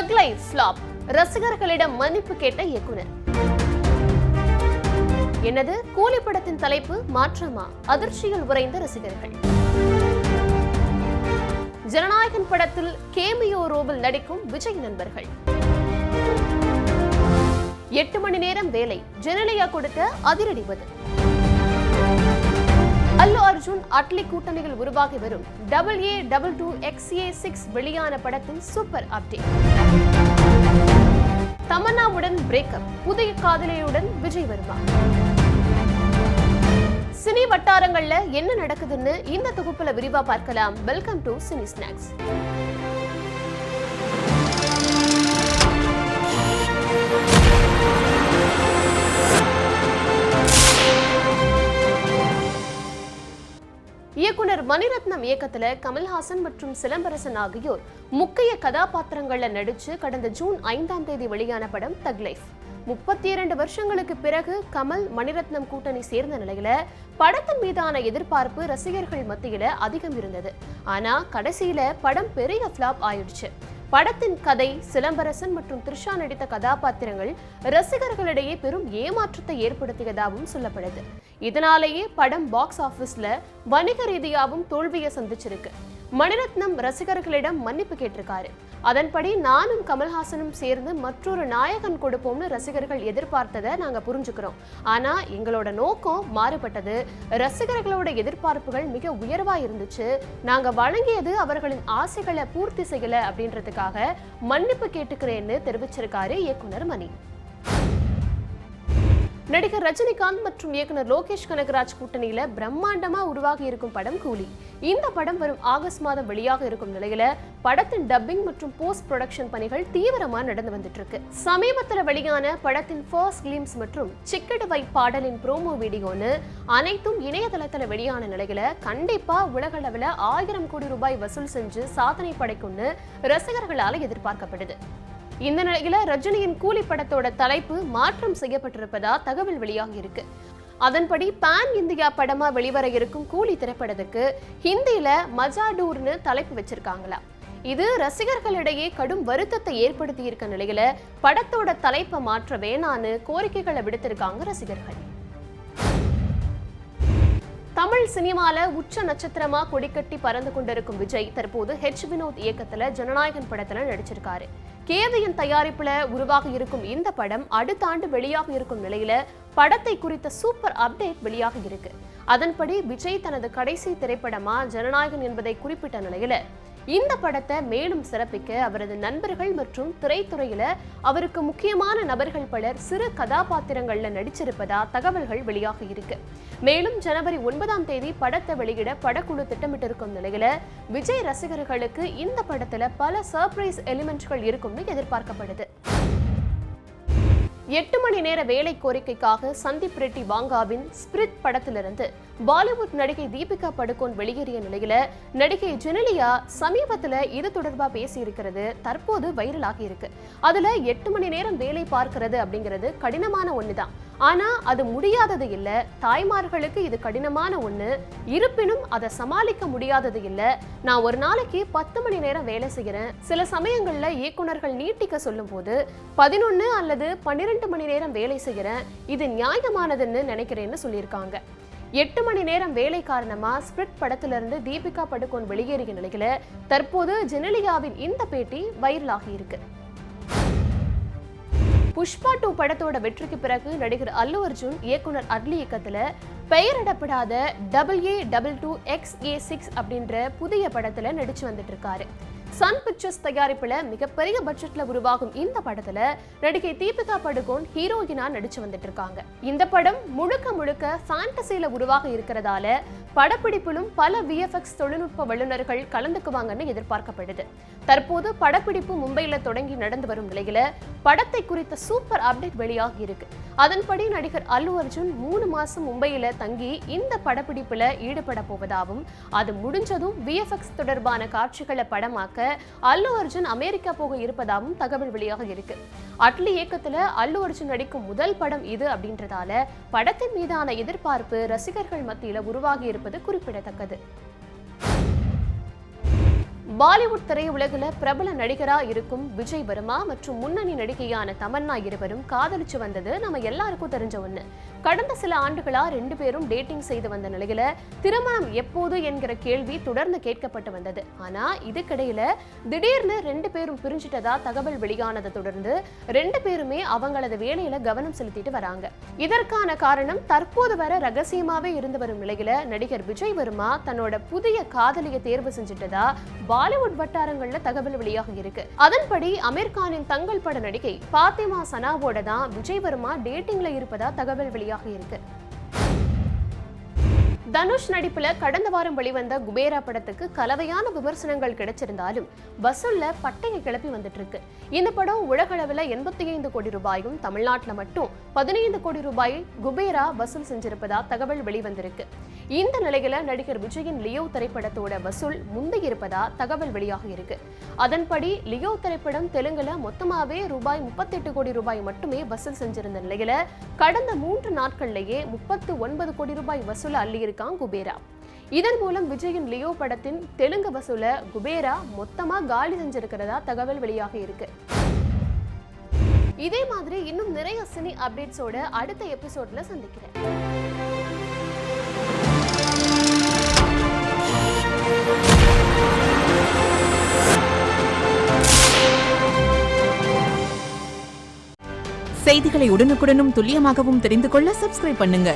தக் life flop, ரசிகர்களிடம் மன்னிப்பு கேட்ட இயக்குனர். என்னது, கூலி படத்தின் தலைப்பு மாற்றமா? அதிர்ச்சியில் உறைந்த ரசிகர்கள். ஜனநாயகன் படத்தில் கேமியோ ரோவில் நடிக்கும் விஜய் நண்பர்கள். 8 மணி நேரம் வேலை, ஜெனலியா கொடுத்த அதிரடி பதில். அல்லு அர்ஜுன் அட்லி கூட்டணியில் உருவாகி வரும் AA22 XA6 வெளியான படத்தின் சூப்பர் அப்டேட். தமன்னாவுடன் பிரேக்கப், புதிய காதலியுடன் விஜய் வருவார். சினி வட்டாரங்கள்ல என்ன நடக்குதுன்னு இந்த தொகுப்புல விரிவா பார்க்கலாம். Welcome to Cine Snacks. இயக்குனர் மணிரத்னம் இயக்கத்துல கமல்ஹாசன் மற்றும் சிலம்பரசன் ஆகியோர் முக்கிய கதாபாத்திரங்கள்ல நடிச்சு கடந்த ஜூன் 5ஆம் தேதி வெளியான படம் தக் லைஃப். 32 வருஷங்களுக்கு பிறகு கமல் மணிரத்னம் கூட்டணி சேர்ந்த நிலையில படத்தின் மீதான எதிர்பார்ப்பு ரசிகர்கள் மத்தியில அதிகம் இருந்தது. ஆனா கடைசியில படம் பெரிய ஃபிளாப் ஆயிடுச்சு. படத்தின் கதை, சிலம்பரசன் மற்றும் த்ரிஷா நடித்த கதாபாத்திரங்கள் ரசிகர்களிடையே பெரும் ஏமாற்றத்தை ஏற்படுத்தியதாகவும் சொல்லப்படுது. இதனாலேயே படம் பாக்ஸ் ஆபீஸ்ல வணிக ரீதியாகவும் தோல்வியை சந்திச்சிருக்கு. மணிரத்னம் ரசிகர்களிடம் மன்னிப்பு கேட்டிருக்காரு. அதன்படி நானும் கமல்ஹாசனும் சேர்ந்து மற்றொரு நாயகன் கொடுப்போம்னு ரசிகர்கள் எதிர்பார்த்ததை நாங்க புரிஞ்சுக்கிறோம். ஆனா எங்களோட நோக்கம் மாறுபட்டது. ரசிகர்களோட எதிர்பார்ப்புகள் மிக உயர்வா இருந்துச்சு. நாங்க வழங்கியது அவர்களின் ஆசைகளை பூர்த்தி செய்யல அப்படின்றதுக்காக மன்னிப்பு கேட்டுக்கிறேன்னு தெரிவிச்சிருக்காரு இயக்குனர் மணி. நடிகர் ரஜினிகாந்த் மற்றும் இயக்குனர் லோகேஷ் கனகராஜ் கூட்டணியில பிரம்மாண்டமா உருவாகி இருக்கும் படம் கூலி. இந்த படம் வரும் ஆகஸ்ட் மாதம் வெளியாக இருக்கும் நிலையில படத்தின் டப்பிங் மற்றும் போஸ்ட் ப்ரொடக்ஷன் பணிகள் தீவிரமா நடந்து வந்துட்டு இருக்கு. சமீபத்தில் வெளியான படத்தின் ஃபர்ஸ்ட் கிளிம்ஸ் மற்றும் சிக்கடு வை பாடலின் ப்ரோமோ வீடியோன்னு அனைத்தும் இணையதளத்துல வெளியான நிலையில கண்டிப்பா உலக அளவில் 1000 கோடி ரூபாய் வசூல் செஞ்சு சாதனை படைக்கும்னு ரசிகர்களால் எதிர்பார்க்கப்படுது. இந்த நிலையில ரஜினியின் கூலி படத்தோட தலைப்பு மாற்றம் செய்யப்பட்டிருப்பதா தகவல் வெளியாகி இருக்கு. அதன்படி பான் இந்தியா படமா வெளிவர இருக்கும் கூலி திரைப்படத்துக்கு ஹிந்தியில மஜாடூர்னு தலைப்பு வச்சிருக்காங்களா. இது ரசிகர்களிடையே கடும் வருத்தத்தை ஏற்படுத்தி இருக்க நிலையில படத்தோட தலைப்பை மாற்ற வேணான்னு கோரிக்கைகளை விடுத்திருக்காங்க ரசிகர்கள். தமிழ் சினிமால உச்ச நட்சத்திரமா கொடிக்கட்டி பறந்து கொண்டிருக்கும் விஜய் தற்போது வினோத் இயக்கத்துல ஜனநாயகன் படத்துல நடிச்சிருக்காரு. கேவியின் தயாரிப்புல உருவாக இருக்கும் இந்த படம் அடுத்த ஆண்டு வெளியாக இருக்கும் நிலையில படத்தை குறித்த சூப்பர் அப்டேட் வெளியாக இருக்கு. அதன்படி விஜய் தனது கடைசி திரைப்படமா ஜனநாயகன் என்பதை குறிப்பிட்ட நிலையில இந்த படத்தை மேலும் சிறப்பிக்க அவரது நண்பர்கள் மற்றும் திரைத்துறையில அவருக்கு முக்கியமான நபர்கள் பலர் சிறு கதாபாத்திரங்கள்ல நடிச்சிருப்பதா தகவல்கள் வெளியாக இருக்கு. மேலும் ஜனவரி 9ஆம் தேதி படத்தை வெளியிட படக்குழு திட்டமிட்டிருக்கும் நிலையில விஜய் ரசிகர்களுக்கு இந்த படத்துல பல சர்ப்ரைஸ் எலிமெண்ட்கள் இருக்கும்னு எதிர்பார்க்கப்படுது. 8 மணி நேர வேலை கோரிக்கைக்காக சந்தீப் ரெட்டி வாங்காவின் ஸ்பிரிட் படத்திலிருந்து பாலிவுட் நடிகை தீபிகா படுகோன் வெளியேறிய நிலையில நடிகை ஜெனலியா சமீபத்துல இது தொடர்பா பேசி இருக்கிறது தற்போது வைரலாகி இருக்கு. அதுல 8 மணி நேரம் வேலை பார்க்கிறது அப்படிங்கிறது கடினமான ஒண்ணுதான். ஆனா அது முடியாதது இல்ல. தாய்மார்களுக்கு இது கடினமான ஒண்ணு. இருப்பினும் அதை சமாளிக்க முடியாதது இல்ல. நான் ஒரு நாளைக்கு 10 மணி நேரம் வேலை செய்யறேன். சில சமயங்கள்ல இயக்குனர்கள் நீட்டிக்க சொல்லும் போது 11 அல்லது 12 மணி நேரம் வேலை செய்யறேன். இது நியாயமானதுன்னு நினைக்கிறேன்னு சொல்லியிருக்காங்க. 8 மணி நேரம் வேலை காரணமா ஸ்பிரிட் படத்திலிருந்து தீபிகா படுகோன் வெளியேறிய நிலையில தற்போது ஜெனலியாவின் இந்த பேட்டி வைரலாகி இருக்கு. புஷ்பா 2 படத்தோட வெற்றிக்கு பிறகு நடிகர் அல்லு அர்ஜுன் இயக்குனர் அட்லி இயக்கத்துல பெயரிடப்படாத AA22 XA6 அப்படின்ற புதிய படத்துல நடிச்சு வந்துட்டு இருக்காரு. சன் பிக்சர்ஸ் தயாரிப்புல மிகப்பெரிய பட்ஜெட்ல உருவாகும் இந்த படத்துல நடிகை தீபிகா படுகோன் ஹீரோயினா நடிச்சு வந்துட்டு இருக்காங்க. இந்த படம் முழுக்க முழுக்க ஃபேண்டசியில உருவாக இருக்கிறதால படப்பிடிப்பிலும் பல VFX தொழில்நுட்ப வல்லுநர்கள் கலந்துக்குவாங்கன்னு எதிர்பார்க்கப்படுது. தற்போது படப்பிடிப்பு மும்பையில தொடங்கி நடந்து வரும் நிலையில படத்தை குறித்த சூப்பர் அப்டேட் வெளியாகி இருக்கு. அதன்படி நடிகர் அல்லு அர்ஜுன் 3 மாசம் மும்பையில தங்கி இந்த படப்பிடிப்புல ஈடுபட போவதாகவும் அது முடிஞ்சதும் VFX தொடர்பான காட்சிகளை படமாக்க அல்லு அர்ஜுன் அமெரிக்கா போக இருப்பதாகவும் தகவல் வெளியாக இருக்கு. அட்லி இயக்கத்துல அல்லு அர்ஜுன் நடிக்கும் முதல் படம் இது அப்படின்றதால படத்தின் மீதான எதிர்பார்ப்பு ரசிகர்கள் மத்தியில உருவாகி இருப்பது குறிப்பிடத்தக்கது. பாலிவுட் திரையுலகில் பிரபல நடிகரா இருக்கும் விஜய் வர்மா மற்றும் முன்னணி நடிகையான தமன்னா இருவரும் காதலிச்சு வந்தது நம்ம எல்லாருக்கும் தெரிஞ்ச ஒண்ணு. கடந்த சில ஆண்டுகளா 2 பேரும் டேட்டிங் செய்து வந்த நிலையில திருமணம் எப்போது என்கிற கேள்வி தொடர்ந்து கேட்கப்பட்டு வந்தது. ஆனா இதுக்கிடையில திடீர்னு 2 பேரும் பிரிஞ்சிட்டதா தகவல் வெளியானதை தொடர்ந்து 2 பேருமே அவங்களது வேலையில கவனம் செலுத்திட்டு வராங்க. இதற்கான காரணம் தற்போது வர ரகசியமாவே இருந்து வரும் நிலையில நடிகர் விஜய் வர்மா தன்னோட புதிய காதலியை தேர்வு செஞ்சிட்டதா பாலிவுட் வட்டாரங்கள்ல தகவல் வெளியாக இருக்கு. அதன்படி அமீர் கானின் தங்கள் பட நடிகை பாத்திமா சனாவோட தான் விஜய் வர்மா டேட்டிங்ல இருப்பதா தகவல் வெளியாக இருக்கு. தனுஷ் நடிப்புல கடந்த வாரம் வெளிவந்த குபேரா படத்துக்கு கலவையான விமர்சனங்கள் கிடைச்சிருந்தாலும் வசூல்ல பட்டையை கிளப்பி வந்துட்டு இருக்கு. இந்த படம் உலகளவில் 85 கோடி ரூபாயும் தமிழ்நாட்டில் மட்டும் 15 கோடி ரூபாய் குபேரா வசூல் செஞ்சிருப்பதா தகவல் வெளிவந்திருக்கு. இந்த நிலையில நடிகர் விஜயின் லியோ திரைப்படத்தோட வசூல் முந்தைய இருப்பதா தகவல் வெளியாக இருக்கு. அதன்படி லியோ திரைப்படம் தெலுங்குல மொத்தமாவே ரூபாய் 38 கோடி ரூபாய் மட்டுமே வசூல் செஞ்சிருந்த நிலையில கடந்த 3 நாட்கள்லயே 39 கோடி ரூபாய் வசூல் அள்ளியிருக்காங்க குபேரா. இதன் மூலம் விஜயின் லியோ படத்தின் தெலுங்கு வசூல குபேரா மொத்தமா காலி செஞ்சிருக்கிறதா தகவல் வெளியாக இருக்கு. இதே மாதிரி இன்னும் நிறைய சினி அப்டேட்ஸோட அடுத்த எபிசோட்ல சந்திக்கிறேன். செய்திகளை உடனுக்குடனும் துல்லியமாகவும் தெரிந்து கொள்ள சப்ஸ்கிரைப் பண்ணுங்க.